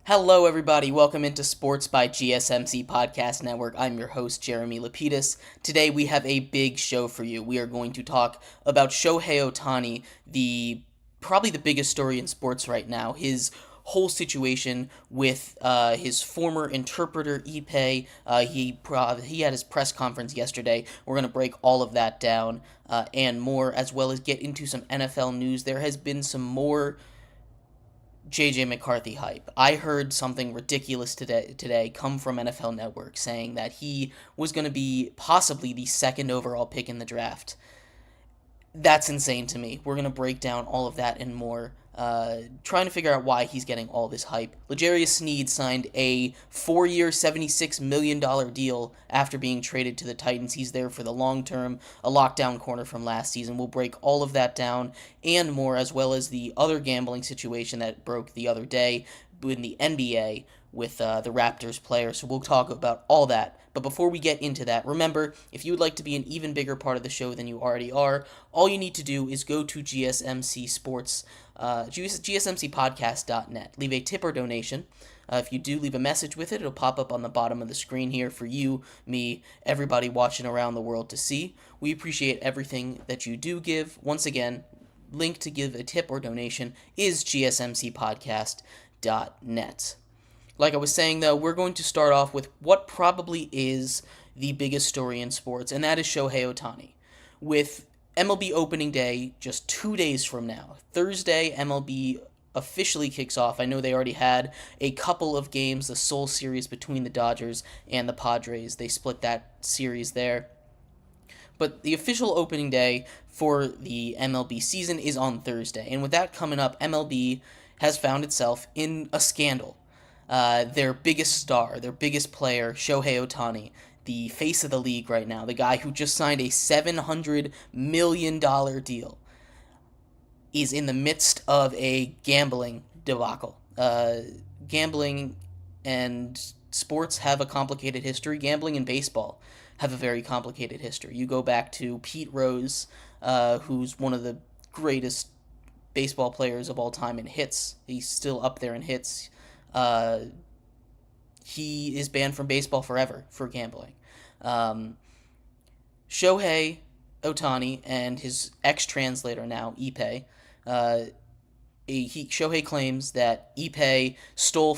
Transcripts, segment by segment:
Hello, everybody. Welcome into Sports by GSMC Podcast Network. I'm your host, Jeremy Lapidus. Today, we have a big show for you. We are going to talk about Shohei Ohtani, probably the biggest story in sports right now. His whole situation with his former interpreter, Ippei. He had his press conference yesterday. We're going to break all of that down and more, as well as get into some NFL news. There has been some more JJ McCarthy hype. I heard something ridiculous today come from NFL Network saying that he was going to be possibly the second overall pick in the draft. That's insane to me. We're going to break down all of that and more, trying to figure out why he's getting all this hype. L'Jarius Sneed signed a 4-year, $76 million deal after being traded to the Titans. He's there for the long term, a lockdown corner from last season. We'll break all of that down and more, as well as the other gambling situation that broke the other day in the NBA with the Raptors player. So we'll talk about all that. But before we get into that, remember, if you would like to be an even bigger part of the show than you already are, all you need to do is go to GSMC Sports, GSMCpodcast.net. Leave a tip or donation. If you do leave a message with it, it'll pop up on the bottom of the screen here for you, me, everybody watching around the world to see. We appreciate everything that you do give. Once again, link to give a tip or donation is GSMCpodcast.net. Like I was saying, though, we're going to start off with what probably is the biggest story in sports, and that is Shohei Ohtani. With MLB opening day just 2 days from now, Thursday, MLB officially kicks off. I know they already had a couple of games, the Seoul series between the Dodgers and the Padres. They split that series there. But the official opening day for the MLB season is on Thursday. And with that coming up, MLB has found itself in a scandal. Their biggest star, their biggest player, Shohei Ohtani, the face of the league right now, the guy who just signed a $700 million deal, is in the midst of a gambling debacle. Gambling and sports have a complicated history. Gambling and baseball have a very complicated history. You go back to Pete Rose, who's one of the greatest baseball players of all time in hits. He's still up there in hits. He is banned from baseball forever for gambling. Shohei Ohtani and his ex-translator now, Ippei, Shohei claims that Ippei stole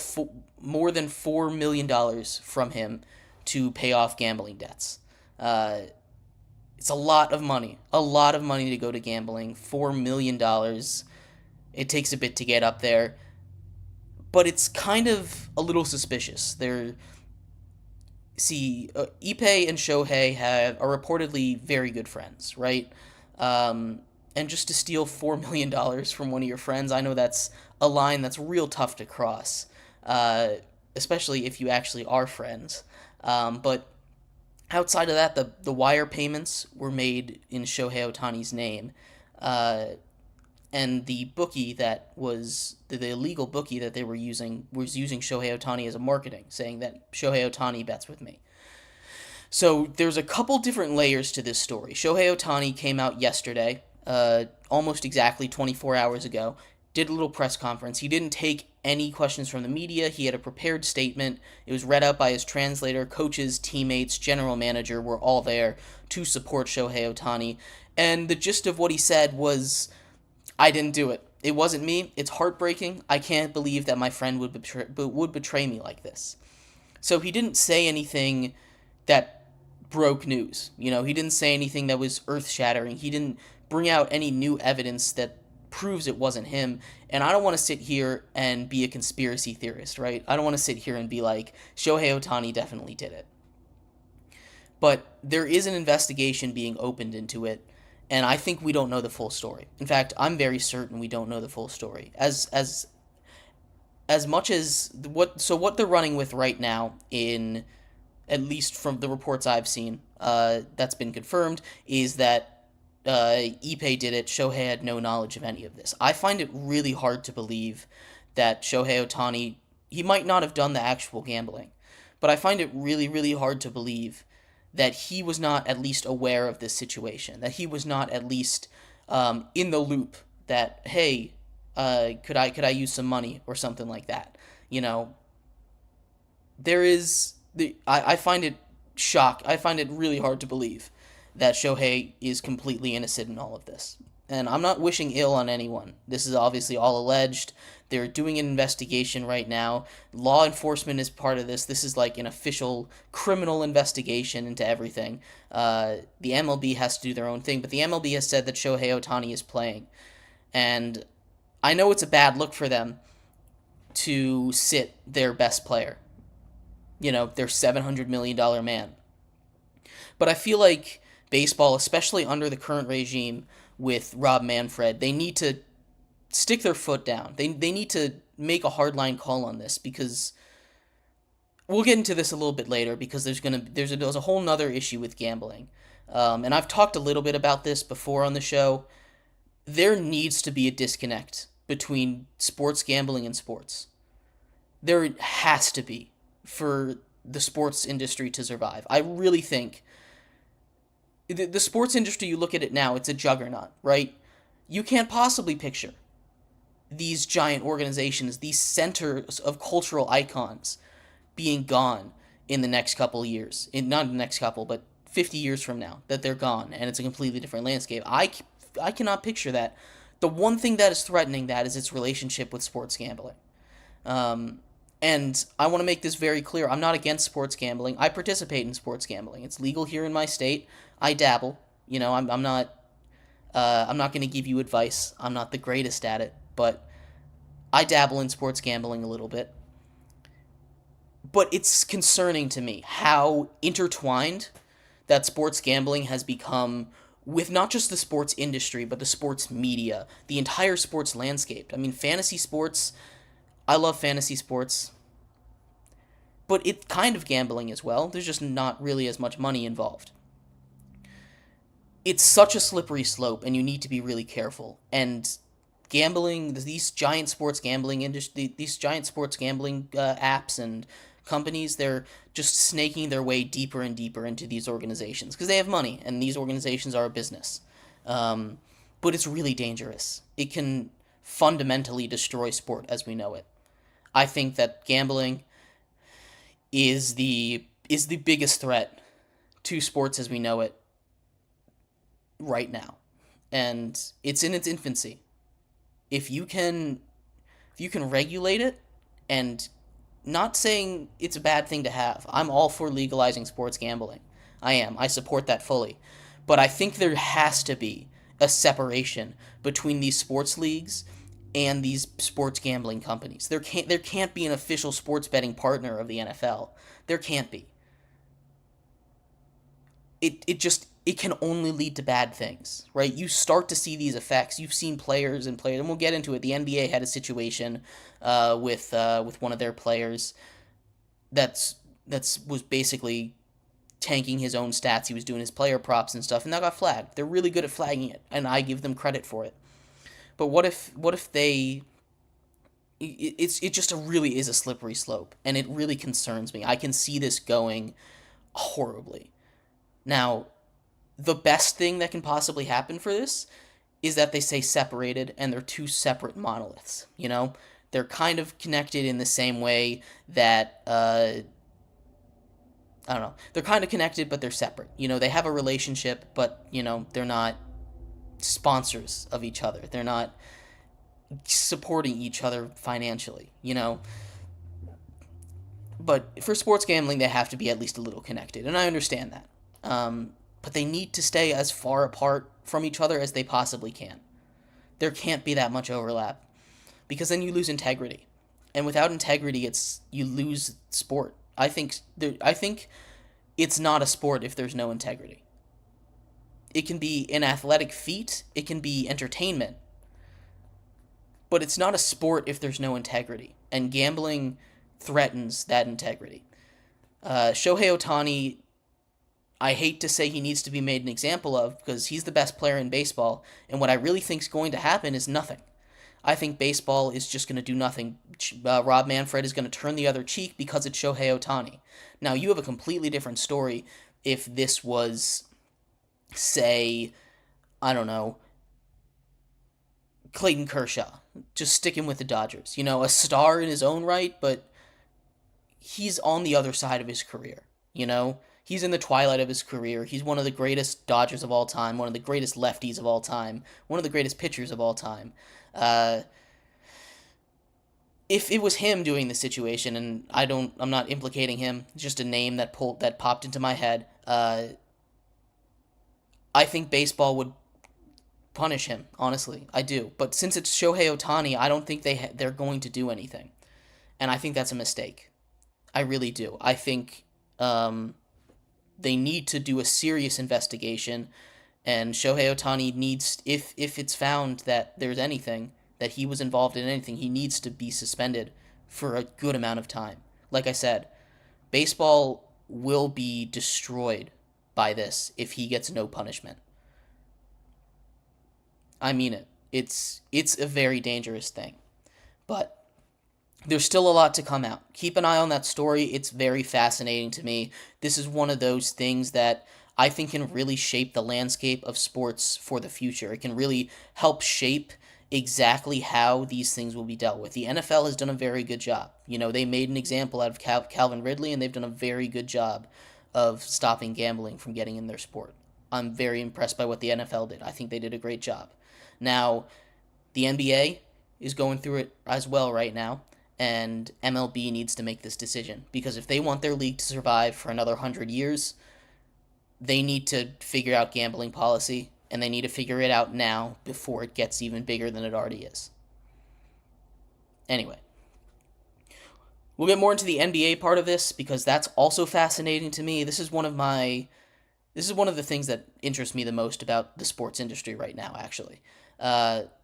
more than $4 million from him to pay off gambling debts. It's a lot of money to go to gambling, $4 million. It takes a bit to get up there. But it's kind of a little suspicious. Ippei and Shohei are reportedly very good friends, right? And just to steal $4 million from one of your friends, I know that's a line that's real tough to cross, especially if you actually are friends. But outside of that, the wire payments were made in Shohei Ohtani's name. And the bookie that was the illegal bookie that they were using was using Shohei Ohtani as a marketing, saying that Shohei Ohtani bets with me. So there's a couple different layers to this story. Shohei Ohtani came out yesterday, almost exactly 24 hours ago, did a little press conference. He didn't take any questions from the media. He had a prepared statement. It was read out by his translator. Coaches, teammates, general manager were all there to support Shohei Ohtani. And the gist of what he said was, I didn't do it. It wasn't me. It's heartbreaking. I can't believe that my friend would betray me like this. So he didn't say anything that broke news. He didn't say anything that was earth-shattering. He didn't bring out any new evidence that proves it wasn't him. And I don't want to sit here and be a conspiracy theorist, right? I don't want to sit here and be like, Shohei Ohtani definitely did it. But there is an investigation being opened into it. And I think we don't know the full story. In fact, I'm very certain we don't know the full story. As much as what they're running with right now, in at least from the reports I've seen, that's been confirmed, is that Ippei did it. Shohei had no knowledge of any of this. I find it really hard to believe that Shohei Ohtani, he might not have done the actual gambling, but I find it really, really hard to believe that he was not at least aware of this situation, that he was not at least in the loop that, hey, could I use some money or something like that. You know, there is I find it I find it really hard to believe that Shohei is completely innocent in all of this. And I'm not wishing ill on anyone. This is obviously all alleged. They're doing an investigation right now. Law enforcement is part of this. This is like an official criminal investigation into everything. The MLB has to do their own thing, but the MLB has said that Shohei Ohtani is playing. And I know it's a bad look for them to sit their best player, their $700 million man. But I feel like baseball, especially under the current regime with Rob Manfred, they need to stick their foot down. They need to make a hardline call on this, because we'll get into this a little bit later, because there's a whole nother issue with gambling. And I've talked a little bit about this before on the show. There needs to be a disconnect between sports gambling and sports. There has to be, for the sports industry to survive. I really think the sports industry, you look at it now, it's a juggernaut, right? You can't possibly picture these giant organizations, these centers of cultural icons, being gone in the next couple of years. Not the next couple, but 50 years from now, that they're gone, and it's a completely different landscape. I cannot picture that. The one thing that is threatening that is its relationship with sports gambling. And I want to make this very clear. I'm not against sports gambling. I participate in sports gambling. It's legal here in my state. I dabble. I'm not going to give you advice. I'm not the greatest at it, but I dabble in sports gambling a little bit. But it's concerning to me how intertwined that sports gambling has become with not just the sports industry, but the sports media, the entire sports landscape. I mean, fantasy sports, I love fantasy sports, but it's kind of gambling as well. There's just not really as much money involved. It's such a slippery slope, and you need to be really careful. And gambling, these giant sports gambling apps and companies, they're just snaking their way deeper and deeper into these organizations because they have money, and these organizations are a business. But it's really dangerous. It can fundamentally destroy sport as we know it. I think that gambling is the biggest threat to sports as we know it right now, and it's in its infancy. If you can regulate it, and not saying it's a bad thing to have. I'm all for legalizing sports gambling. I am. I support that fully. But I think there has to be a separation between these sports leagues and these sports gambling companies. There can't be an official sports betting partner of the NFL. There can't be. It can only lead to bad things, right? You start to see these effects. You've seen players, and we'll get into it. The NBA had a situation with one of their players that was basically tanking his own stats. He was doing his player props and stuff, and that got flagged. They're really good at flagging it, and I give them credit for it. But what if they? It just really is a slippery slope, and it really concerns me. I can see this going horribly. Now, the best thing that can possibly happen for this is that they stay separated and they're two separate monoliths. They're kind of connected in the same way that I don't know. They're kind of connected, but they're separate. They have a relationship, but they're not sponsors of each other. They're not supporting each other financially. But for sports gambling, they have to be at least a little connected, and I understand that. But they need to stay as far apart from each other as they possibly can. There can't be that much overlap, because then you lose integrity, and without integrity, you lose sport. I think it's not a sport if there's no integrity. It can be an athletic feat, it can be entertainment, but it's not a sport if there's no integrity, and gambling threatens that integrity. Shohei Ohtani, I hate to say he needs to be made an example of, because he's the best player in baseball, and what I really think is going to happen is nothing. I think baseball is just going to do nothing. Rob Manfred is going to turn the other cheek because it's Shohei Ohtani. Now, you have a completely different story if this was, say, I don't know, Clayton Kershaw, just sticking with the Dodgers. A star in his own right, but he's on the other side of his career. He's in the twilight of his career. He's one of the greatest Dodgers of all time, one of the greatest lefties of all time, one of the greatest pitchers of all time. If it was him doing the situation, and I'm not implicating him, just a name that popped into my head. I think baseball would punish him. Honestly, I do. But since it's Shohei Ohtani, I don't think they're going to do anything, and I think that's a mistake. I really do. I think they need to do a serious investigation, and Shohei Ohtani needs, if it's found that there's anything, that he was involved in anything, he needs to be suspended for a good amount of time. Like I said, baseball will be destroyed by this if he gets no punishment. I mean it. It's a very dangerous thing. But there's still a lot to come out. Keep an eye on that story. It's very fascinating to me. This is one of those things that I think can really shape the landscape of sports for the future. It can really help shape exactly how these things will be dealt with. The NFL has done a very good job. They made an example out of Calvin Ridley, and they've done a very good job of stopping gambling from getting in their sport. I'm very impressed by what the NFL did. I think they did a great job. Now, the NBA is going through it as well right now, and MLB needs to make this decision, because if they want their league to survive for another 100 years, they need to figure out gambling policy, and they need to figure it out now before it gets even bigger than it already is. Anyway, we'll get more into the NBA part of this, because that's also fascinating to me. This is one of the things that interests me the most about the sports industry right now, actually.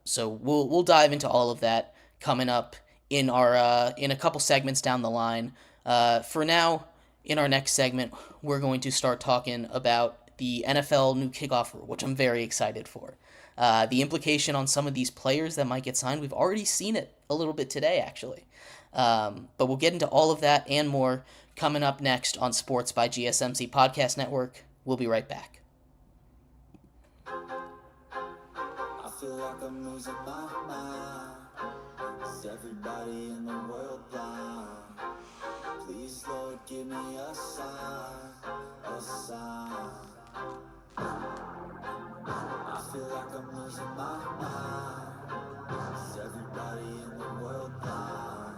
So we'll dive into all of that coming up in a couple segments down the line. For now, in our next segment, we're going to start talking about the NFL new kickoff rule, which I'm very excited for. The implication on some of these players that might get signed, we've already seen it a little bit today, actually. But we'll get into all of that and more coming up next on Sports by GSMC Podcast Network. We'll be right back. I feel like I'm losing my mind. Is everybody in the world blind? Please, Lord, give me a sign, a sign. I feel like I'm losing my mind. Is everybody in the world blind?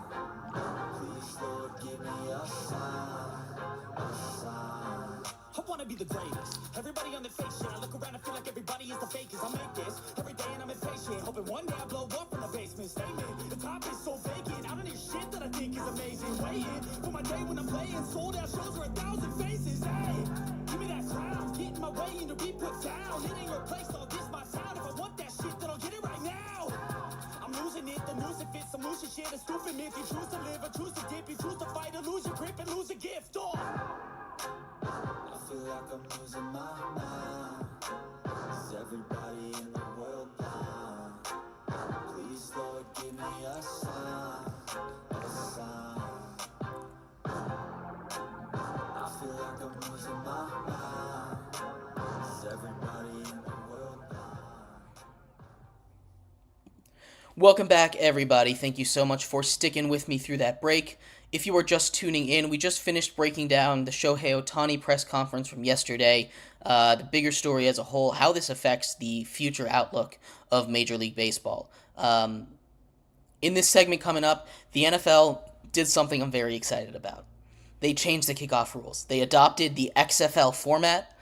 Please, Lord, give me a sign, a sign. I wanna be the greatest. Everybody on the fake shit. I look around and feel like everybody is the fakest. I make this every day and I'm impatient, hoping one day I blow up from the basement. Statement, the top is so vacant. I don't need shit that I think is amazing. Waiting for my day when I'm playing sold out shows where 1,000 faces. Hey, give me that crown, get in my way and to be put down. It ain't replace all this my sound. If I want that shit, then I'll get it right now. I'm losing it, the news it fits. I'm losing shit, a stupid myth. You choose to live or choose to dip. You choose to fight or lose your grip and lose a gift. Oh, I feel like I'm losing my mind. Is everybody in the world blind? Please, Lord, give me a sign, a sign. I feel like I'm losing my mind. Is everybody in the world blind? Welcome back, everybody. Thank you so much for sticking with me through that break. If you are just tuning in, we just finished breaking down the Shohei Ohtani press conference from yesterday, the bigger story as a whole, how this affects the future outlook of Major League Baseball. In this segment coming up, the NFL did something I'm very excited about. They changed the kickoff rules. They adopted the XFL format.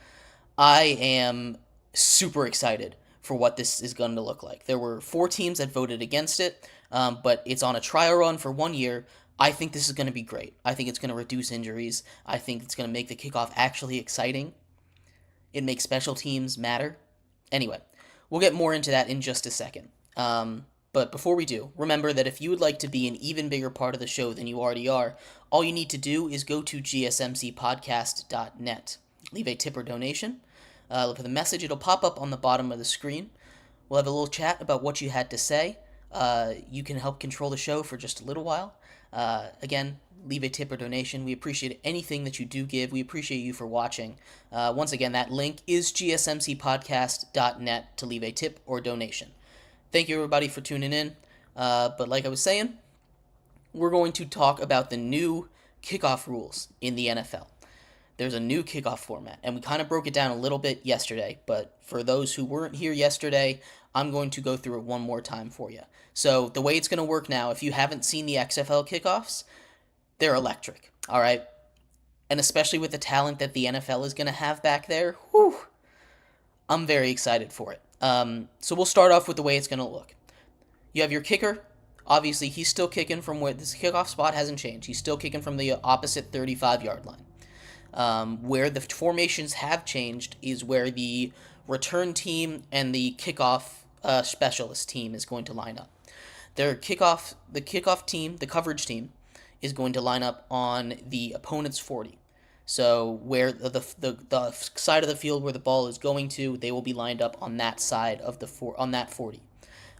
I am super excited for what this is going to look like. There were 4 teams that voted against it, but it's on a trial run for 1 year. I think this is going to be great. I think it's going to reduce injuries. I think it's going to make the kickoff actually exciting. It makes special teams matter. Anyway, we'll get more into that in just a second. But before we do, remember that if you would like to be an even bigger part of the show than you already are, all you need to do is go to GSMCpodcast.net. Leave a tip or donation. Look for the message. It'll pop up on the bottom of the screen. We'll have a little chat about what you had to say. You can help control the show for just a little while. Again, leave a tip or donation. We appreciate anything that you do give. We appreciate you for watching. Once again, that link is gsmcpodcast.net to leave a tip or donation. Thank you, everybody, for tuning in. But like I was saying, we're going to talk about the new kickoff rules in the NFL. There's a new kickoff format, and we kind of broke it down a little bit yesterday, but for those who weren't here yesterday, I'm going to go through it one more time for you. So the way it's going to work now, if you haven't seen the XFL kickoffs, they're electric, all right? And especially with the talent that the NFL is going to have back there, whew, I'm very excited for it. So we'll start off with the way it's going to look. You have your kicker. Obviously, he's still kicking from where this kickoff spot hasn't changed. He's still kicking from the opposite 35-yard line. Where the formations have changed is where the return team and the kickoff specialist team is going to line up. The kickoff team, the coverage team, is going to line up on the opponent's 40. So where the side of the field where the ball is going to, they will be lined up on that side of on that 40.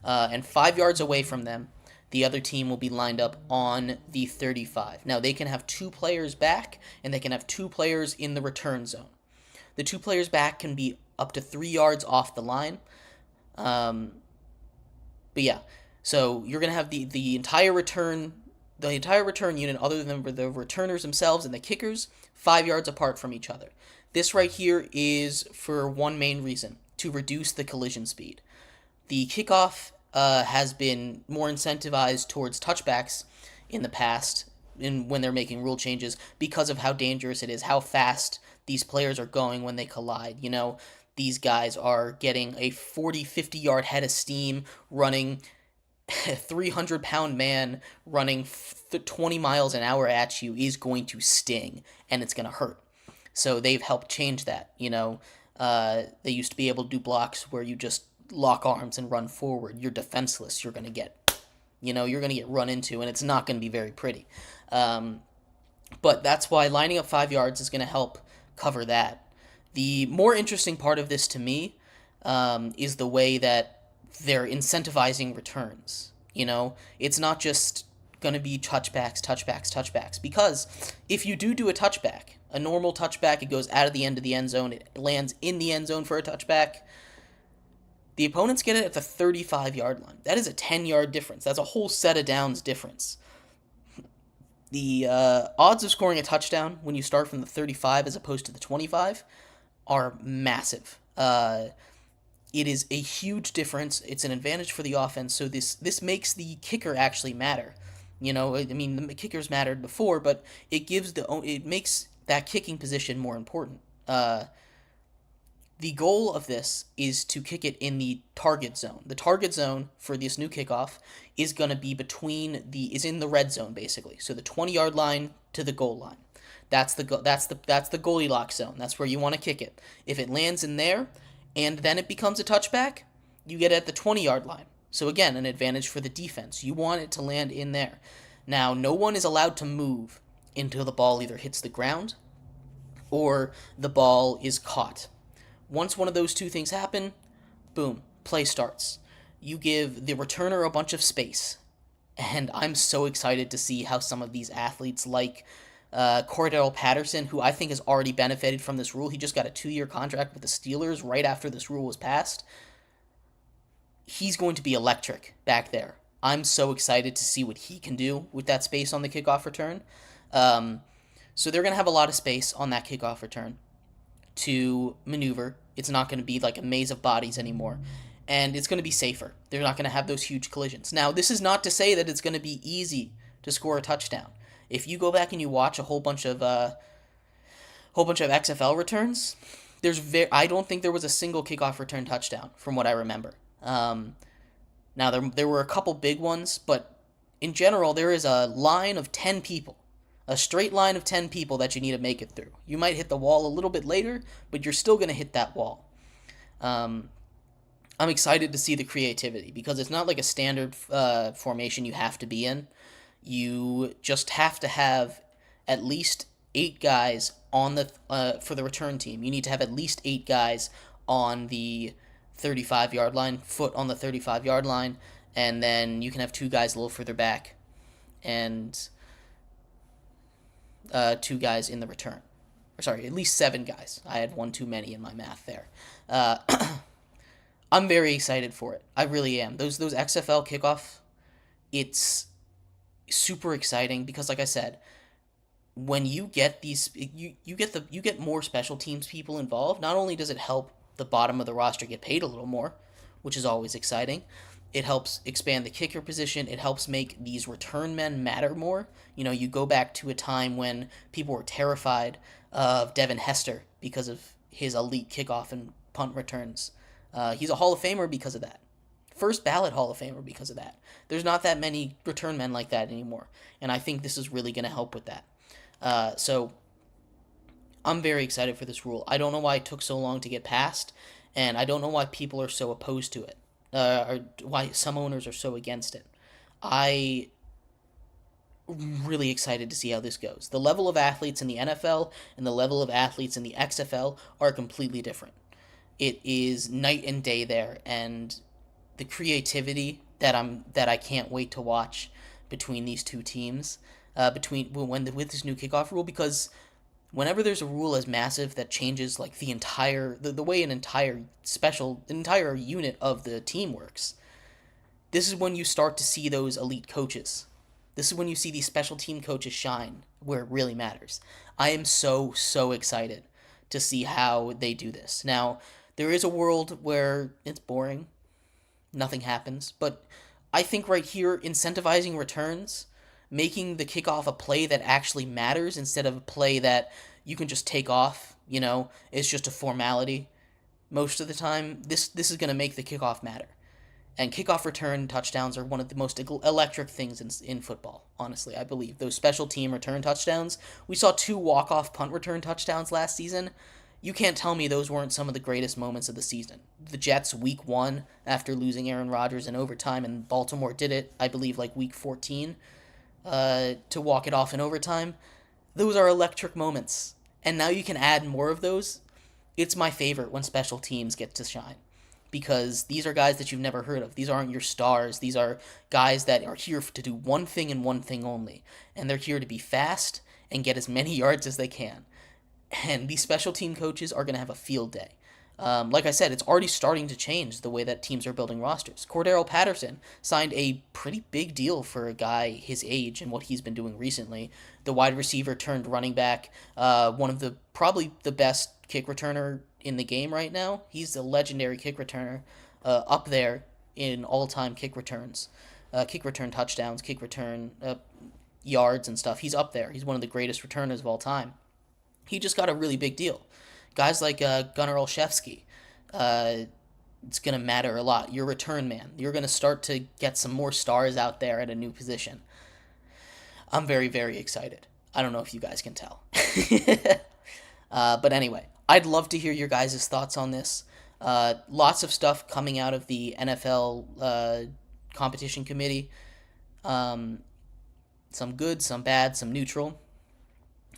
And 5 yards away from them, the other team will be lined up on the 35. Now, they can have 2 players back, and they can have 2 players in the return zone. The 2 players back can be up to 3 yards off the line. But yeah, so you're going to have the entire return unit, other than the returners themselves and the kickers, 5 yards apart from each other. This right here is for one main reason, to reduce the collision speed. The kickoff has been more incentivized towards touchbacks in the past when they're making rule changes because of how dangerous it is, how fast these players are going when they collide. You know, these guys are getting a 40, 50-yard head of steam running. A 300-pound man running 20 miles an hour at you is going to sting, and it's going to hurt. So they've helped change that. You know, they used to be able to do blocks where you just lock arms and run forward. You're defenseless. You're going to get run into, and it's not going to be very pretty. But that's why lining up 5 yards is going to help cover that. The more interesting part of this to me is the way that they're incentivizing returns. You know, it's not just going to be touchbacks, because if you do a touchback, a normal touchback, it goes out of the end of the end zone, it lands in the end zone for a touchback, the opponents get it at the 35-yard line. That is a 10-yard difference. That's a whole set of downs difference. The odds of scoring a touchdown when you start from the 35 as opposed to the 25 are massive. It is a huge difference. It's an advantage for the offense, so this makes the kicker actually matter. You know, I mean, the kickers mattered before, but it makes that kicking position more important. The goal of this is to kick it in the target zone. The target zone for this new kickoff is going to be is in the red zone, basically. So the 20-yard line to the goal line. That's the Goldilocks zone. That's where you want to kick it. If it lands in there, and then it becomes a touchback, you get it at the 20-yard line. So again, an advantage for the defense. You want it to land in there. Now, no one is allowed to move until the ball either hits the ground or the ball is caught. Once one of those two things happen, boom, play starts. You give the returner a bunch of space. And I'm so excited to see how some of these athletes like Cordell Patterson, who I think has already benefited from this rule. He just got a 2-year contract with the Steelers right after this rule was passed. He's going to be electric back there. I'm so excited to see what he can do with that space on the kickoff return. So they're going to have a lot of space on that kickoff return to maneuver. It's not going to be like a maze of bodies anymore. And it's going to be safer. They're not going to have those huge collisions. Now, this is not to say that it's going to be easy to score a touchdown. If you go back and you watch a whole bunch of XFL returns, I don't think there was a single kickoff return touchdown from what I remember. Now there were a couple big ones, but in general there is a line of 10 people, a straight line of 10 people that you need to make it through. You might hit the wall a little bit later, but you're still going to hit that wall. I'm excited to see the creativity because it's not like a standard formation you have to be in. You just have to have at least 8 guys on the for the return team. You need to have at least 8 guys on the 35-yard line, foot on the 35-yard line, and then you can have 2 guys a little further back, and 2 guys in the return. Or sorry, at least 7 guys. I had 1 too many in my math there. I'm very excited for it. I really am. Those XFL kickoff it's super exciting because, like I said, when you get these, you get more special teams people involved. Not only does it help the bottom of the roster get paid a little more, which is always exciting, it helps expand the kicker position. It helps make these return men matter more. You go back to a time when people were terrified of Devin Hester because of his elite kickoff and punt returns. He's a Hall of Famer because of that. First ballot Hall of Famer because of that. There's not that many return men like that anymore, and I think this is really going to help with that. So I'm very excited for this rule. I don't know why it took so long to get passed, and I don't know why people are so opposed to it, or why some owners are so against it. I'm really excited to see how this goes. The level of athletes in the NFL and the level of athletes in the XFL are completely different. It is night and day there, and the creativity that I can't wait to watch between these two teams, with this new kickoff rule, because whenever there's a rule as massive that changes like the way an entire unit of the team works, this is when you start to see those elite coaches. This is when you see these special team coaches shine where it really matters. I am so excited to see how they do this. Now, there is a world where it's boring, nothing happens, but I think right here, incentivizing returns, making the kickoff a play that actually matters instead of a play that you can just take off, it's just a formality. Most of the time, this is going to make the kickoff matter. And kickoff return touchdowns are one of the most electric things in football, honestly, I believe. Those special team return touchdowns. We saw 2 walk-off punt return touchdowns last season. You can't tell me those weren't some of the greatest moments of the season. The Jets, week 1, after losing Aaron Rodgers in overtime, and Baltimore did it, I believe, like week 14, to walk it off in overtime. Those are electric moments. And now you can add more of those. It's my favorite when special teams get to shine, because these are guys that you've never heard of. These aren't your stars. These are guys that are here to do one thing and one thing only. And they're here to be fast and get as many yards as they can. And these special team coaches are going to have a field day. Like I said, it's already starting to change the way that teams are building rosters. Cordero Patterson signed a pretty big deal for a guy his age and what he's been doing recently. The wide receiver turned running back, one of probably the best kick returner in the game right now. He's a legendary kick returner, up there in all-time kick returns, kick return touchdowns, kick return yards and stuff. He's up there. He's one of the greatest returners of all time. He just got a really big deal. Guys like Gunnar Olszewski, it's going to matter a lot. Your return man. You're going to start to get some more stars out there at a new position. I'm very, very excited. I don't know if you guys can tell. But anyway, I'd love to hear your guys' thoughts on this. Lots of stuff coming out of the NFL competition committee. Some good, some bad, some neutral.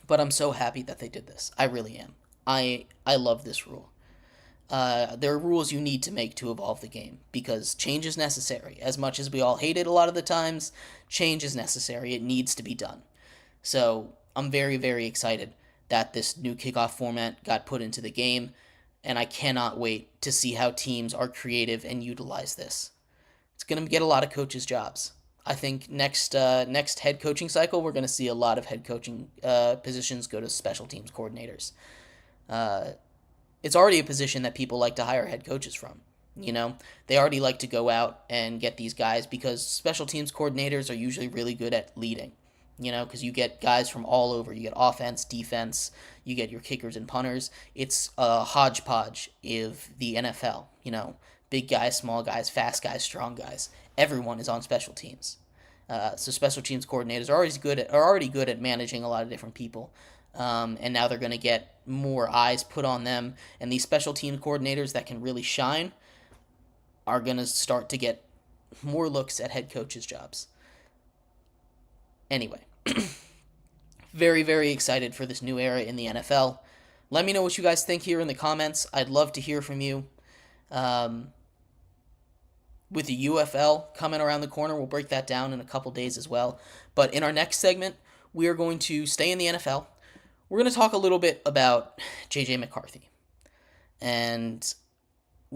But I'm so happy that they did this. I really am. I love this rule. There are rules you need to make to evolve the game, because change is necessary. As much as we all hate it a lot of the times, change is necessary. It needs to be done. So I'm very, very excited that this new kickoff format got put into the game, and I cannot wait to see how teams are creative and utilize this. It's going to get a lot of coaches' jobs. I think next head coaching cycle, we're going to see a lot of head coaching positions go to special teams coordinators. It's already a position that people like to hire head coaches from. They already like to go out and get these guys, because special teams coordinators are usually really good at leading. Because you get guys from all over. You get offense, defense, you get your kickers and punters. It's a hodgepodge of the NFL. Big guys, small guys, fast guys, strong guys. Everyone is on special teams. So special teams coordinators are already good at managing a lot of different people. And now they're going to get more eyes put on them. And these special team coordinators that can really shine are going to start to get more looks at head coaches' jobs. Anyway, very, very excited for this new era in the NFL. Let me know what you guys think here in the comments. I'd love to hear from you. With the UFL coming around the corner, we'll break that down in a couple days as well. But in our next segment, we are going to stay in the NFL. We're going to talk a little bit about JJ McCarthy. And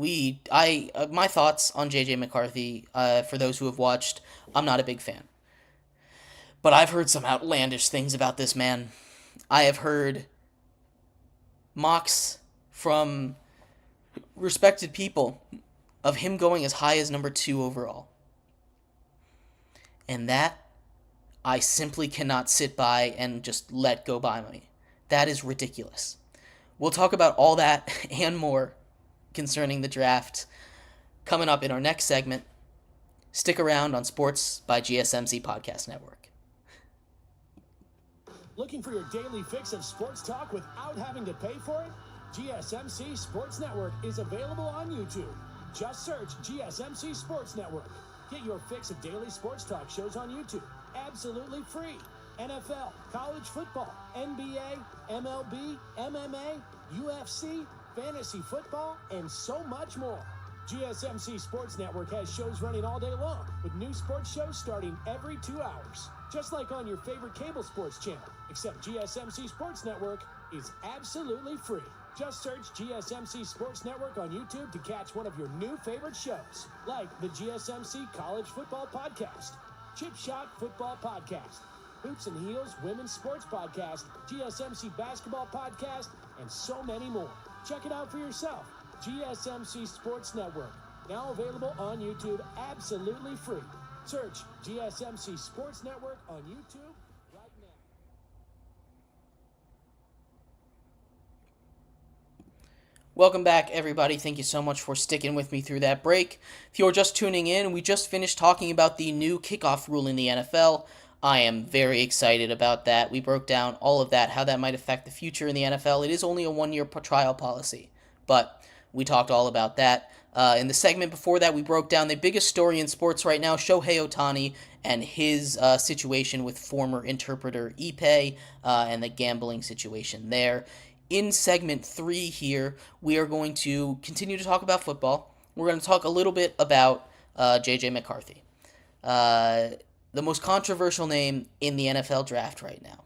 My thoughts on JJ McCarthy, for those who have watched, I'm not a big fan. But I've heard some outlandish things about this man. I have heard mocks from respected people of him going as high as number 2 overall. And that I simply cannot sit by and just let go by me. That is ridiculous. We'll talk about all that and more concerning the draft coming up in our next segment. Stick around on Sports by GSMC Podcast Network. Looking for your daily fix of sports talk without having to pay for it? GSMC Sports Network is available on YouTube. Just search GSMC Sports Network. Get your fix of daily sports talk shows on YouTube, absolutely free. NFL, college football, NBA, MLB, MMA, UFC, fantasy football, and so much more. GSMC Sports Network has shows running all day long, with new sports shows starting every 2 hours. Just like on your favorite cable sports channel, except GSMC Sports Network is absolutely free. Just search GSMC Sports Network on YouTube to catch one of your new favorite shows, like the GSMC College Football Podcast, Chip Shot Football Podcast, Hoops and Heels Women's Sports Podcast, GSMC Basketball Podcast, and so many more. Check it out for yourself. GSMC Sports Network, now available on YouTube absolutely free. Search GSMC Sports Network on YouTube right now. Welcome back, everybody. Thank you so much for sticking with me through that break. If you're just tuning in, we just finished talking about the new kickoff rule in the NFL. I am very excited about that. We broke down all of that, how that might affect the future in the NFL. It is only a 1-year trial policy, but we talked all about that. In the segment before that, we broke down the biggest story in sports right now, Shohei Ohtani and his situation with former interpreter Ipe and the gambling situation there. In segment 3 here, we are going to continue to talk about football. We're going to talk a little bit about JJ McCarthy, the most controversial name in the NFL draft right now.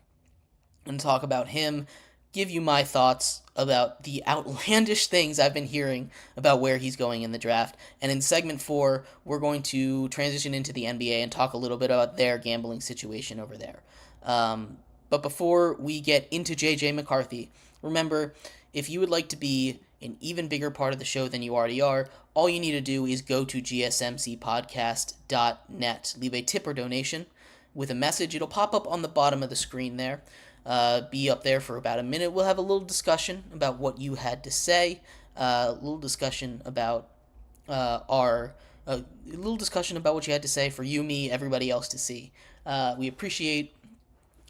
I'm going to talk about him, give you my thoughts about the outlandish things I've been hearing about where he's going in the draft. And in segment 4, we're going to transition into the NBA and talk a little bit about their gambling situation over there. But before we get into JJ McCarthy, remember, if you would like to be an even bigger part of the show than you already are, all you need to do is go to GSMCpodcast.net. Leave a tip or donation with a message. It'll pop up on the bottom of the screen there. Be up there for about a minute. We'll have a little discussion about what you had to say, a little discussion about what you had to say for you, me, everybody else to see. We appreciate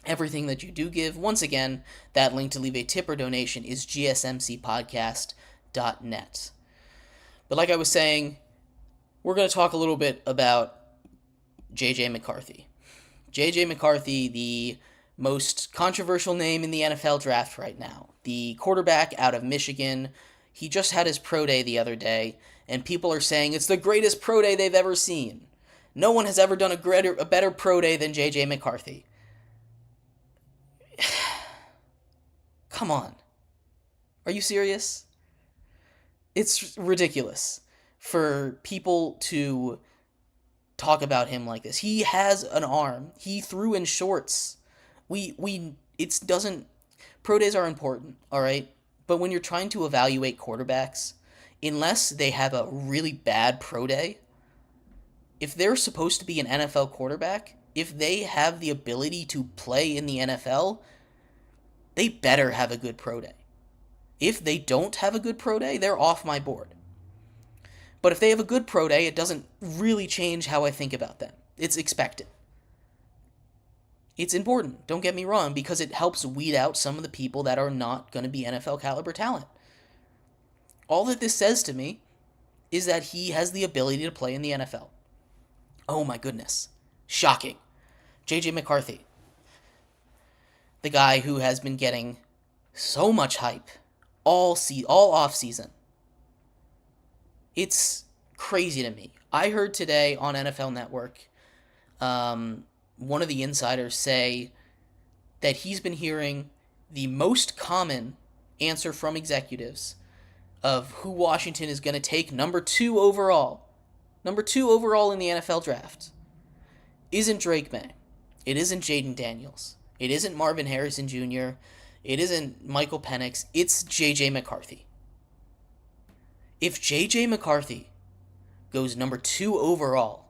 everything that you do give. Once again, that link to leave a tip or donation is gsmcpodcast.net. But like I was saying, we're going to talk a little bit about JJ McCarthy. JJ McCarthy, the most controversial name in the NFL draft right now. The quarterback out of Michigan. He just had his pro day the other day, and people are saying it's the greatest pro day they've ever seen. No one has ever done a better pro day than JJ McCarthy. Come on. Are you serious? It's ridiculous for people to talk about him like this. He has an arm. He threw in shorts. Pro days are important, all right? But when you're trying to evaluate quarterbacks, unless they have a really bad pro day, if they're supposed to be an NFL quarterback, if they have the ability to play in the NFL, they better have a good pro day. If they don't have a good pro day, they're off my board. But if they have a good pro day, it doesn't really change how I think about them. It's expected. It's important, don't get me wrong, because it helps weed out some of the people that are not going to be NFL caliber talent. All that this says to me is that he has the ability to play in the NFL. Oh my goodness. Shocking. JJ McCarthy. The guy who has been getting so much hype all off season. It's crazy to me. I heard today on NFL Network, one of the insiders say that he's been hearing the most common answer from executives of who Washington is going to take number 2 overall in the NFL draft, isn't Drake May. It isn't Jaden Daniels. It isn't Marvin Harrison Jr. It isn't Michael Penix. It's JJ McCarthy. If JJ McCarthy goes number 2 overall,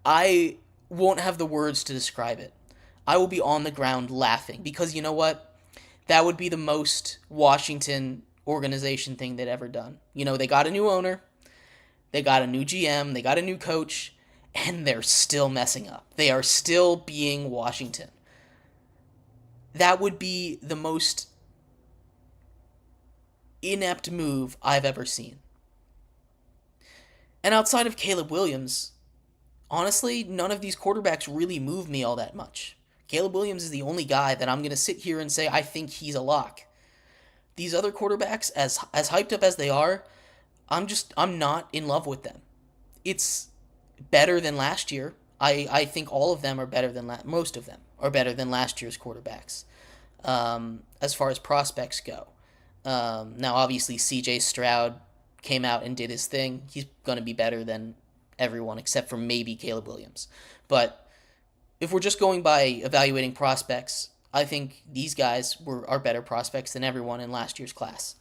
I won't have the words to describe it. I will be on the ground laughing because you know what? That would be the most Washington organization thing they'd ever done. You know, they got a new owner, they got a new GM, they got a new coach, and they're still messing up. They are still being Washington. That would be the most inept move I've ever seen. And outside of Caleb Williams, honestly, none of these quarterbacks really move me all that much. Caleb Williams is the only guy that I'm going to sit here and say I think he's a lock. These other quarterbacks, as hyped up as they are, I'm not in love with them. It's better than last year. I think all of them are better than most of them are better than last year's quarterbacks, as far as prospects go. Now, obviously, C.J. Stroud came out and did his thing. He's going to be better than everyone except for maybe Caleb Williams. But if we're just going by evaluating prospects, I think these guys are better prospects than everyone in last year's class.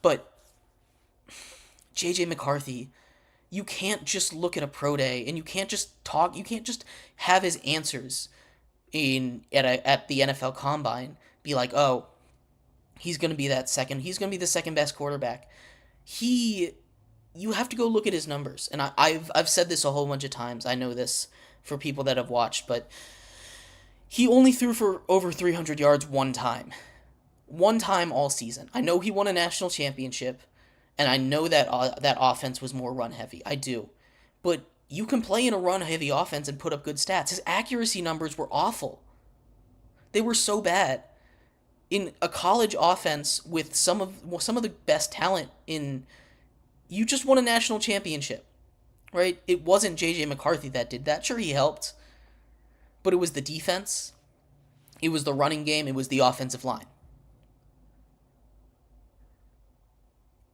But JJ McCarthy, you can't just look at a pro day and you can't just have his answers at the NFL Combine be like, oh, he's going to be the second best quarterback. You have to go look at his numbers. And I've said this a whole bunch of times. I know this for people that have watched, but he only threw for over 300 yards one time. One time all season. I know he won a national championship, and I know that that offense was more run-heavy. I do. But you can play in a run-heavy offense and put up good stats. His accuracy numbers were awful. They were so bad. In a college offense with some of the best talent in... You just won a national championship, right? It wasn't JJ McCarthy that did that. Sure, he helped. But it was the defense. It was the running game. It was the offensive line.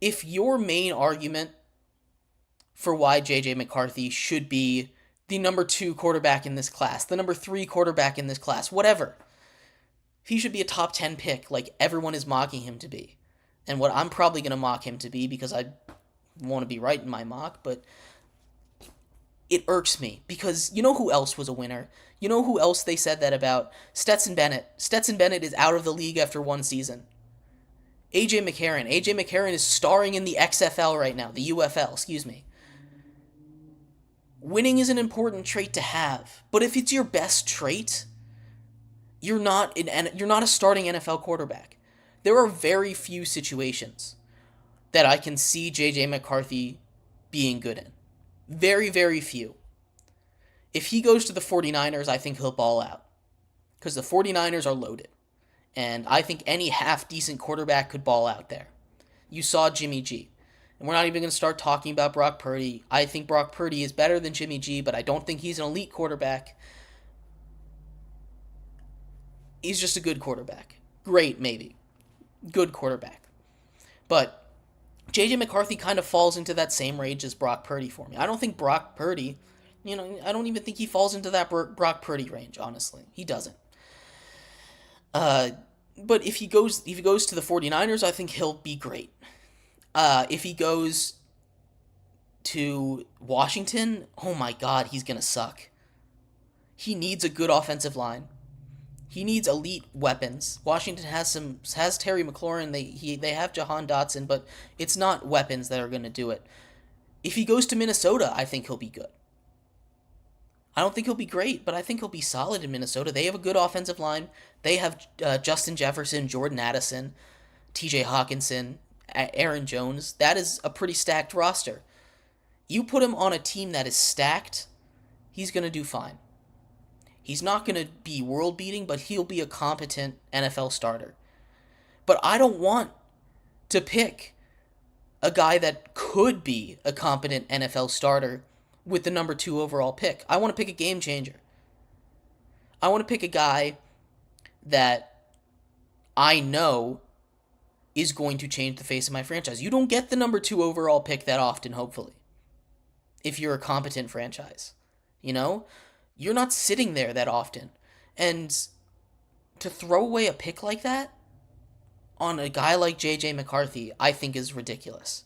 If your main argument for why JJ McCarthy should be the number 2 quarterback in this class, the number 3 quarterback in this class, whatever, if he should be a top 10 pick like everyone is mocking him to be, and what I'm probably going to mock him to be because I want to be right in my mock, but it irks me because you know who else was a winner? You know who else they said that about? Stetson Bennett. Stetson Bennett is out of the league after one season. AJ McCarron. AJ McCarron is starring in the XFL right now, the UFL, excuse me. Winning is an important trait to have, but if it's your best trait, you're not a starting NFL quarterback. There are very few situations that I can see JJ McCarthy being good in. Very, very few. If he goes to the 49ers, I think he'll ball out. Because the 49ers are loaded. And I think any half-decent quarterback could ball out there. You saw Jimmy G. And we're not even going to start talking about Brock Purdy. I think Brock Purdy is better than Jimmy G, but I don't think he's an elite quarterback. He's just a good quarterback. Great, maybe. Good quarterback. But JJ McCarthy kind of falls into that same range as Brock Purdy for me. I don't think Brock Purdy, I don't even think he falls into that Brock Purdy range, honestly. He doesn't. But if he goes to the 49ers, I think he'll be great. If he goes to Washington, oh my God, he's going to suck. He needs a good offensive line. He needs elite weapons. Washington has Terry McLaurin. They have Jahan Dotson, but it's not weapons that are going to do it. If he goes to Minnesota, I think he'll be good. I don't think he'll be great, but I think he'll be solid in Minnesota. They have a good offensive line. They have Justin Jefferson, Jordan Addison, TJ Hawkinson, Aaron Jones. That is a pretty stacked roster. You put him on a team that is stacked, he's going to do fine. He's not going to be world-beating, but he'll be a competent NFL starter. But I don't want to pick a guy that could be a competent NFL starter with the number 2 overall pick. I want to pick a game changer. I want to pick a guy that I know is going to change the face of my franchise. You don't get the number 2 overall pick that often, hopefully, if you're a competent franchise. You're not sitting there that often. And to throw away a pick like that on a guy like JJ McCarthy, I think is ridiculous.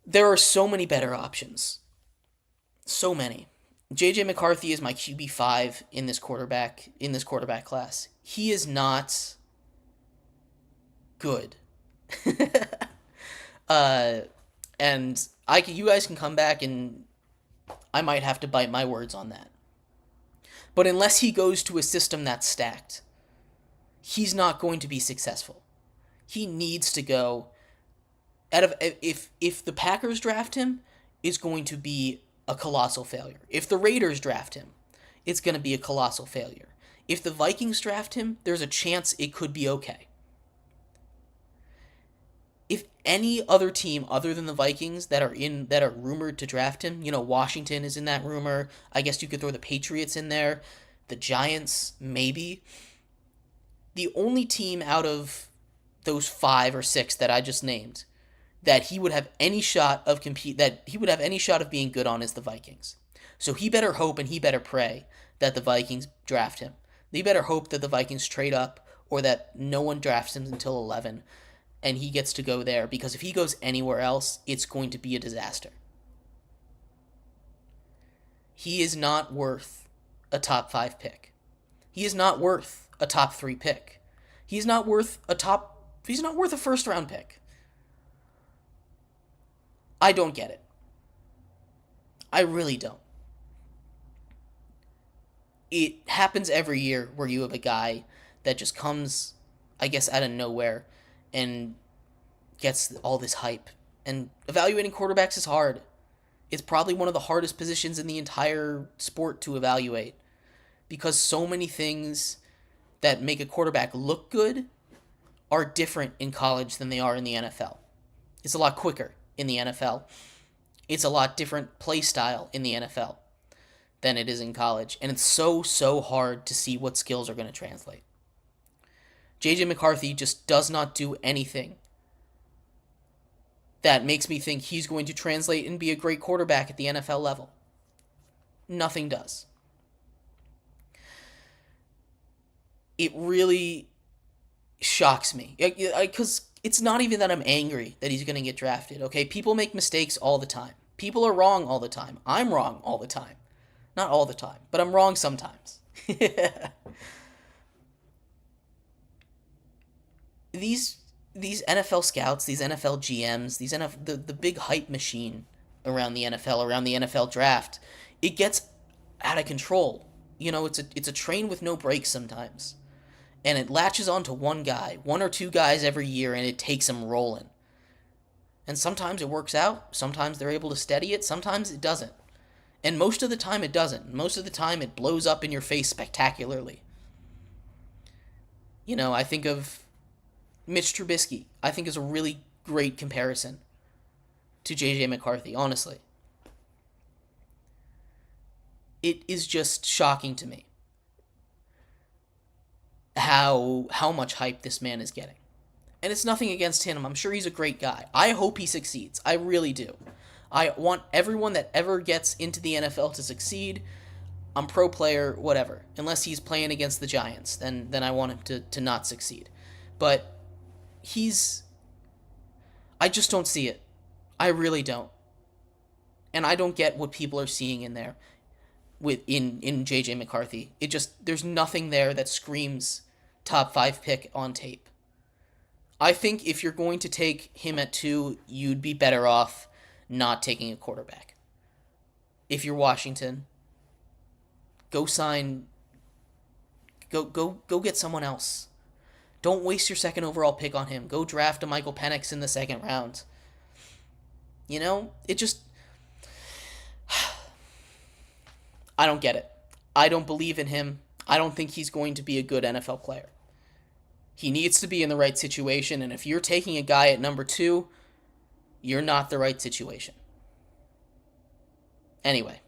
There are so many better options. So many. JJ McCarthy is my QB5 in this quarterback class. He is not good. And you guys can come back and I might have to bite my words on that. But unless he goes to a system that's stacked, he's not going to be successful. He needs to go if the Packers draft him, it's going to be a colossal failure. If the Raiders draft him, it's going to be a colossal failure. If the Vikings draft him, there's a chance it could be okay. If any other team other than the Vikings that are rumored to draft him, Washington is in that rumor. I guess you could throw the Patriots in there, the Giants maybe. The only team out of those 5 or 6 that I just named that he would have any shot of being good on is the Vikings. So he better hope and he better pray that the Vikings draft him. He better hope that the Vikings trade up or that no one drafts him until 11 and he gets to go there, because if he goes anywhere else, it's going to be a disaster. He is not worth a top 5 pick. He is not worth a top 3 pick. He's not worth a first round pick. I don't get it. I really don't. It happens every year where you have a guy that just comes, I guess, out of nowhere and gets all this hype. And evaluating quarterbacks is hard. It's probably one of the hardest positions in the entire sport to evaluate, because so many things that make a quarterback look good are different in college than they are in the NFL. It's a lot quicker in the NFL. It's a lot different play style in the NFL than it is in college. And it's so hard to see what skills are going to translate. JJ McCarthy just does not do anything that makes me think he's going to translate and be a great quarterback at the NFL level. Nothing does. It really shocks me. Because it's not even that I'm angry that he's going to get drafted, okay? People make mistakes all the time. People are wrong all the time. I'm wrong all the time. Not all the time, but I'm wrong sometimes. These NFL scouts, these NFL GMs, the big hype machine around the NFL, around the NFL draft, it gets out of control. It's a train with no brakes sometimes. And it latches onto one guy, 1 or 2 guys every year, and it takes them rolling. And sometimes it works out, sometimes they're able to steady it, sometimes it doesn't. And most of the time it doesn't. Most of the time it blows up in your face spectacularly. I think of Mitch Trubisky. I think is a really great comparison to JJ McCarthy, honestly. It is just shocking to me how much hype this man is getting. And it's nothing against him. I'm sure he's a great guy. I hope he succeeds. I really do. I want everyone that ever gets into the NFL to succeed. I'm pro player, whatever. Unless he's playing against the Giants, then I want him to not succeed. But I just don't see it. I really don't. And I don't get what people are seeing in there in JJ McCarthy. There's nothing there that screams top 5 pick on tape. I think if you're going to take him at 2, you'd be better off not taking a quarterback. If you're Washington, go get someone else. Don't waste your 2nd overall pick on him. Go draft a Michael Penix in the 2nd round. It just... I don't get it. I don't believe in him. I don't think he's going to be a good NFL player. He needs to be in the right situation, and if you're taking a guy at number 2, you're not the right situation. Anyway,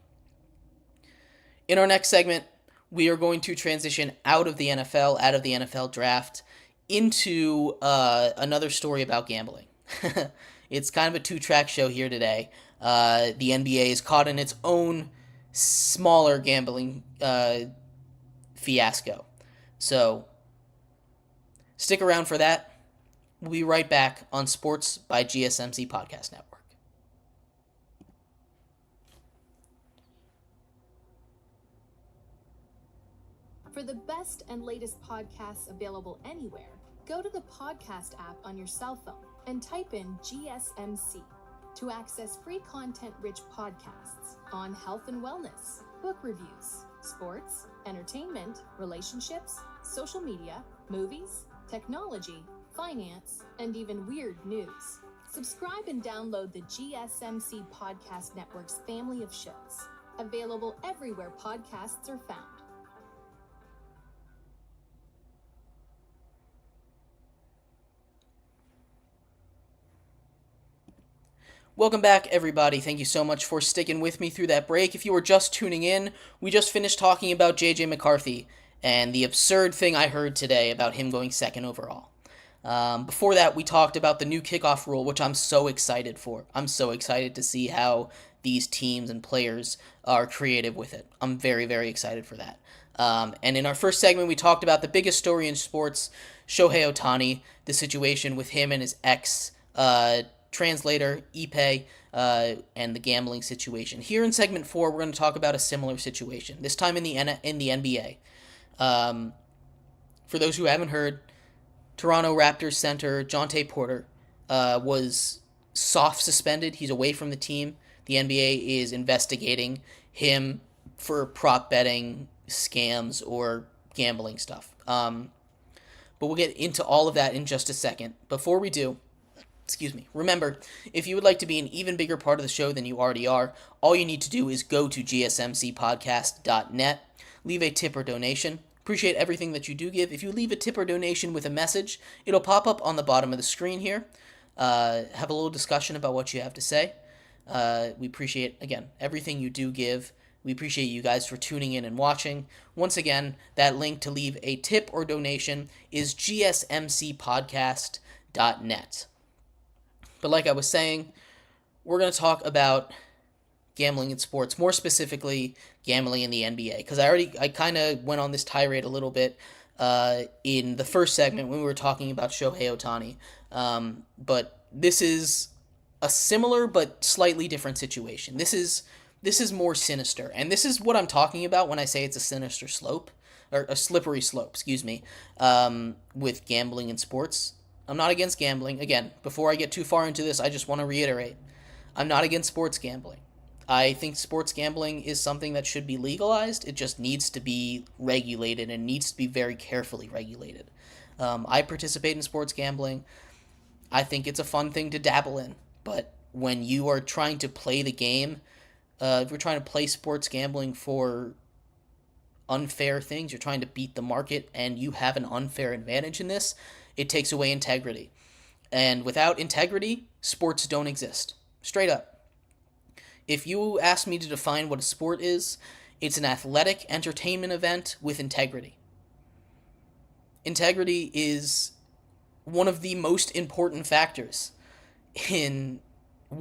in our next segment, we are going to transition out of the NFL draft, into another story about gambling. It's kind of a two-track show here today. The NBA is caught in its own smaller gambling fiasco. So, stick around for that. We'll be right back on Sports by GSMC Podcast Network. For the best and latest podcasts available anywhere, go to the podcast app on your cell phone and type in GSMC to access free content-rich podcasts on health and wellness, book reviews, sports, entertainment, relationships, social media, movies, technology, finance, and even weird news. Subscribe and download the GSMC Podcast Network's family of shows, available everywhere podcasts are found. Welcome back, everybody. Thank you so much for sticking with me through that break. If you were just tuning in, we just finished talking about JJ McCarthy and the absurd thing I heard today about him going second overall. Before that, we talked about the new kickoff rule, which I'm so excited for. I'm so excited to see how these teams and players are creative with it. I'm very, very excited for that. And in our first segment, we talked about the biggest story in sports, Shohei Ohtani, the situation with him and his ex translator, Ipe, and the gambling situation. Here in segment 4, we're going to talk about a similar situation, this time in the NBA. For those who haven't heard, Toronto Raptors center Jontay Porter was soft suspended. He's away from the team. The NBA is investigating him for prop betting scams or gambling stuff. But we'll get into all of that in just a second. Before we do, remember, if you would like to be an even bigger part of the show than you already are, all you need to do is go to gsmcpodcast.net, leave a tip or donation. Appreciate everything that you do give. If you leave a tip or donation with a message, it'll pop up on the bottom of the screen here. Have a little discussion about what you have to say. We appreciate, again, everything you do give. We appreciate you guys for tuning in and watching. Once again, that link to leave a tip or donation is gsmcpodcast.net. But like I was saying, we're going to talk about gambling in sports, more specifically gambling in the NBA, because I kind of went on this tirade a little bit in the first segment when we were talking about Shohei Ohtani. But this is a similar but slightly different situation. This is more sinister, and this is what I'm talking about when I say it's a sinister slope, or a slippery slope, with gambling in sports. I'm not against gambling. Again, before I get too far into this, I just want to reiterate, I'm not against sports gambling. I think sports gambling is something that should be legalized. It just needs to be regulated and needs to be very carefully regulated. I participate in sports gambling. I think it's a fun thing to dabble in. But when you are trying to play the game, if you're trying to play sports gambling for unfair things, you're trying to beat the market, and you have an unfair advantage in this, it takes away integrity. And without integrity, sports don't exist. Straight up. If you ask me to define what a sport is, it's an athletic entertainment event with integrity. Integrity is one of the most important factors in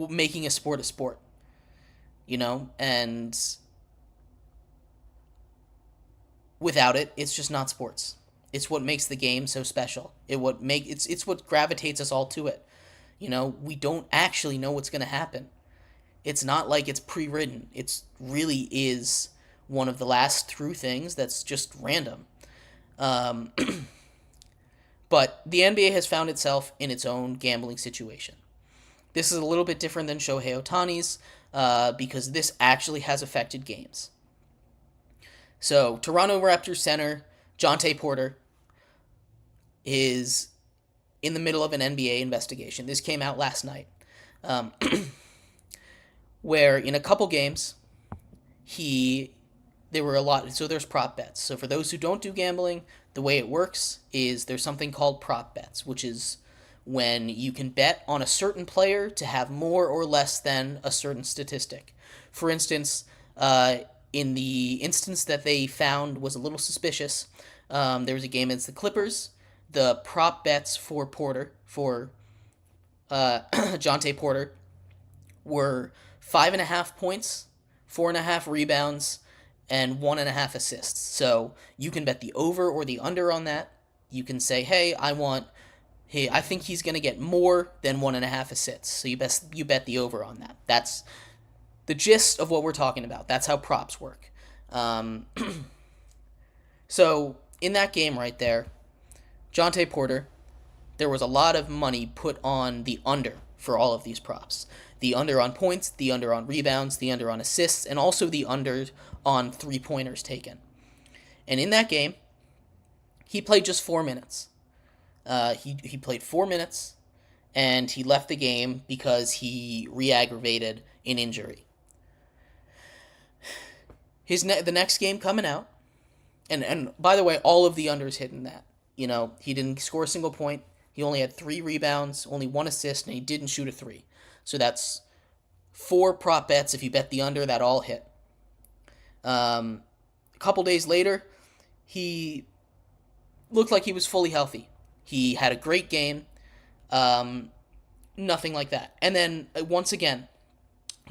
making a sport. And without it, it's just not sports. It's what makes the game so special. It's what gravitates us all to it. We don't actually know what's going to happen. It's not like it's pre-written. It really is one of the last true things that's just random. But the NBA has found itself in its own gambling situation. This is a little bit different than Shohei Ohtani's because this actually has affected games. So, Toronto Raptors center Jontay Porter is in the middle of an NBA investigation. This came out last night. Where in a couple games, there were a lot, so there's prop bets. So for those who don't do gambling, the way it works is there's something called prop bets, which is when you can bet on a certain player to have more or less than a certain statistic. For instance, in the instance that they found was a little suspicious, there was a game against the Clippers. The prop bets for Jonte Porter were 5.5 points, 4.5 rebounds, and 1.5 assists. So you can bet the over or the under on that. You can say, hey, I think he's going to get more than 1.5 assists. So you bet the over on that. That's the gist of what we're talking about. That's how props work. So in that game right there, Jonte Porter, there was a lot of money put on the under for all of these props. The under on points, the under on rebounds, the under on assists, and also the under on three-pointers taken. And in that game, he played just 4 minutes. He played 4 minutes, and he left the game because he re-aggravated an injury. The next game coming out, and by the way, all of the unders hit in that. He didn't score a single point. He only had 3 rebounds, only 1 assist, and he didn't shoot a 3. So that's 4 prop bets. If you bet the under, that all hit. A couple days later, he looked like he was fully healthy. He had a great game. Nothing like that. And then once again,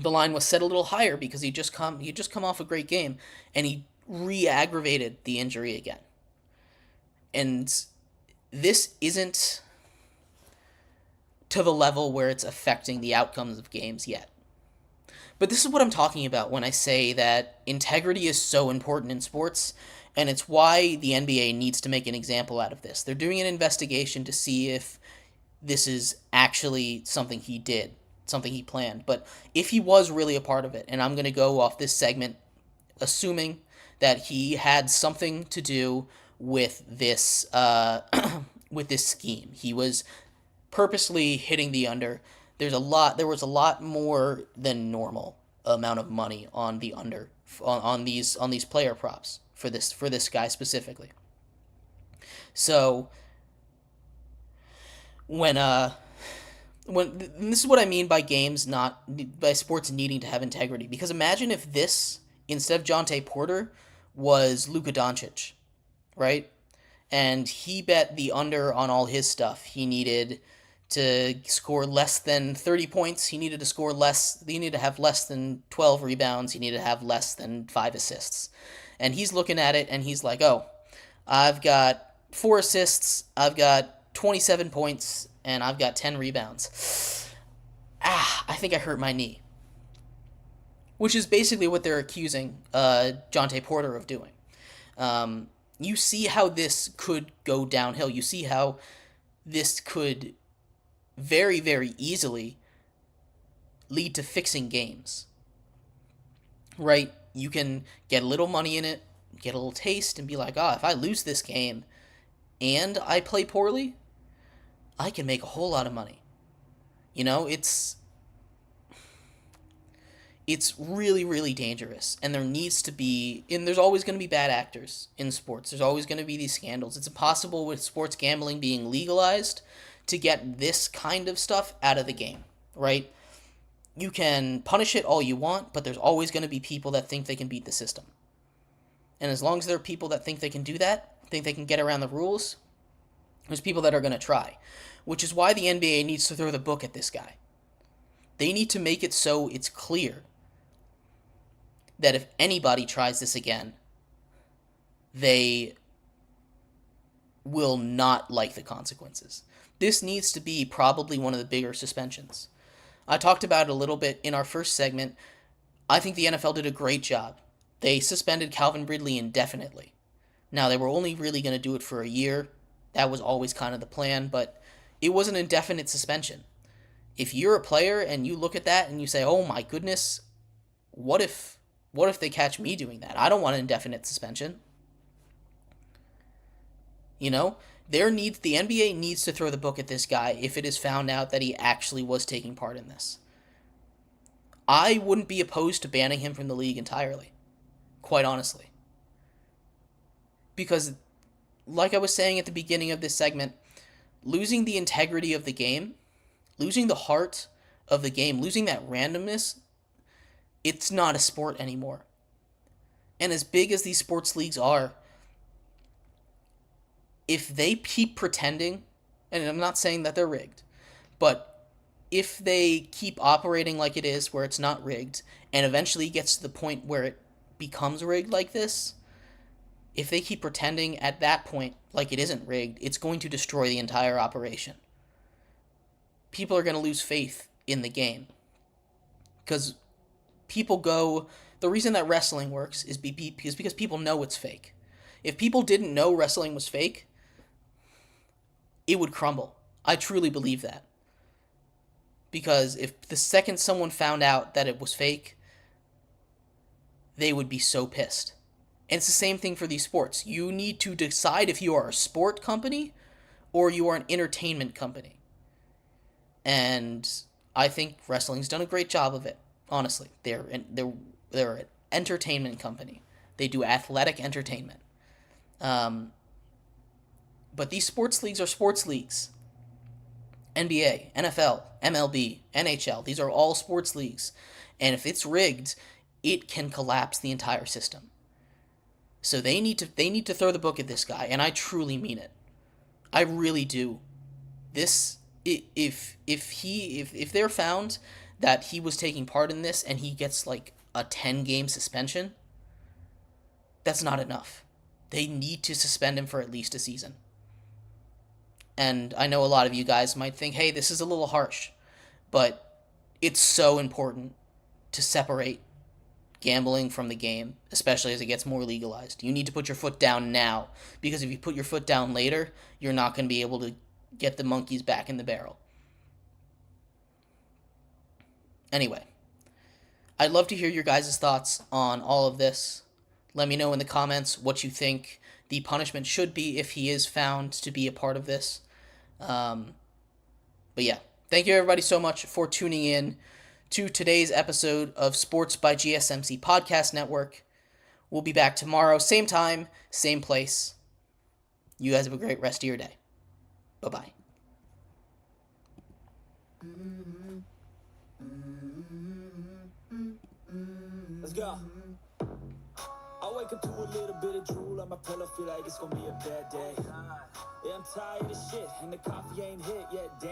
the line was set a little higher because he just come off a great game, and he re-aggravated the injury again. And this isn't to the level where it's affecting the outcomes of games yet. But this is what I'm talking about when I say that integrity is so important in sports, and it's why the NBA needs to make an example out of this. They're doing an investigation to see if this is actually something he did, something he planned. But if he was really a part of it, and I'm going to go off this segment assuming that he had something to do with this with this scheme. He was purposely hitting the under. There was a lot more than normal amount of money on the under on these player props for this guy specifically. So when this is what I mean by by sports needing to have integrity, because imagine if this, instead of Jonte Porter, was Luka Doncic, right? And he bet the under on all his stuff. He needed to score less than 30 points. He needed to have less than 12 rebounds. He needed to have less than 5 assists. And he's looking at it and he's like, oh, I've got 4 assists, I've got 27 points, and I've got 10 rebounds. I think I hurt my knee. Which is basically what they're accusing Jonte Porter of doing. You see how this could go downhill. You see how this could very, very easily lead to fixing games. Right? You can get a little money in it, get a little taste, and be like, if I lose this game and I play poorly, I can make a whole lot of money. It's really, really dangerous, and there's always going to be bad actors in sports. There's always going to be these scandals. It's impossible with sports gambling being legalized to get this kind of stuff out of the game, right? You can punish it all you want, but there's always going to be people that think they can beat the system. And as long as there are people that think they can do that, think they can get around the rules, there's people that are going to try, which is why the NBA needs to throw the book at this guy. They need to make it so it's clear that if anybody tries this again, they will not like the consequences. This needs to be probably one of the bigger suspensions. I talked about it a little bit in our first segment. I think the NFL did a great job. They suspended Calvin Ridley indefinitely. Now, they were only really going to do it for a year. That was always kind of the plan, but it was an indefinite suspension. If you're a player and you look at that and you say, oh my goodness, what if they catch me doing that? I don't want an indefinite suspension. The NBA needs to throw the book at this guy if it is found out that he actually was taking part in this. I wouldn't be opposed to banning him from the league entirely, quite honestly. Because, like I was saying at the beginning of this segment, losing the integrity of the game, losing the heart of the game, losing that randomness, it's not a sport anymore. And as big as these sports leagues are, if they keep pretending, and I'm not saying that they're rigged, but if they keep operating like it is, where it's not rigged, and eventually gets to the point where it becomes rigged like this, if they keep pretending at that point like it isn't rigged, it's going to destroy the entire operation. People are going to lose faith in the game. Because the reason that wrestling works is because people know it's fake. If people didn't know wrestling was fake, it would crumble. I truly believe that. Because if the second someone found out that it was fake, they would be so pissed. And it's the same thing for these sports. You need to decide if you are a sport company or you are an entertainment company. And I think wrestling's done a great job of it. Honestly, they're an entertainment company. They do athletic entertainment. But these sports leagues are sports leagues. NBA, NFL, MLB, NHL. These are all sports leagues. And if it's rigged, it can collapse the entire system. So they need to throw the book at this guy, and I truly mean it. I really do. If they're found that he was taking part in this and he gets like a 10-game suspension, that's not enough. They need to suspend him for at least a season. And I know a lot of you guys might think, hey, this is a little harsh, but it's so important to separate gambling from the game, especially as it gets more legalized. You need to put your foot down now, because if you put your foot down later, you're not going to be able to get the monkeys back in the barrel. Anyway, I'd love to hear your guys' thoughts on all of this. Let me know in the comments what you think the punishment should be if he is found to be a part of this. But yeah, thank you everybody so much for tuning in to today's episode of Sports by GSMC Podcast Network. We'll be back tomorrow, same time, same place. You guys have a great rest of your day. Bye-bye. Let's go. I wake up to a little bit of drool on my pillow, feel like it's gonna be a bad day. Yeah, I'm tired of shit, and the coffee ain't hit yet, damn.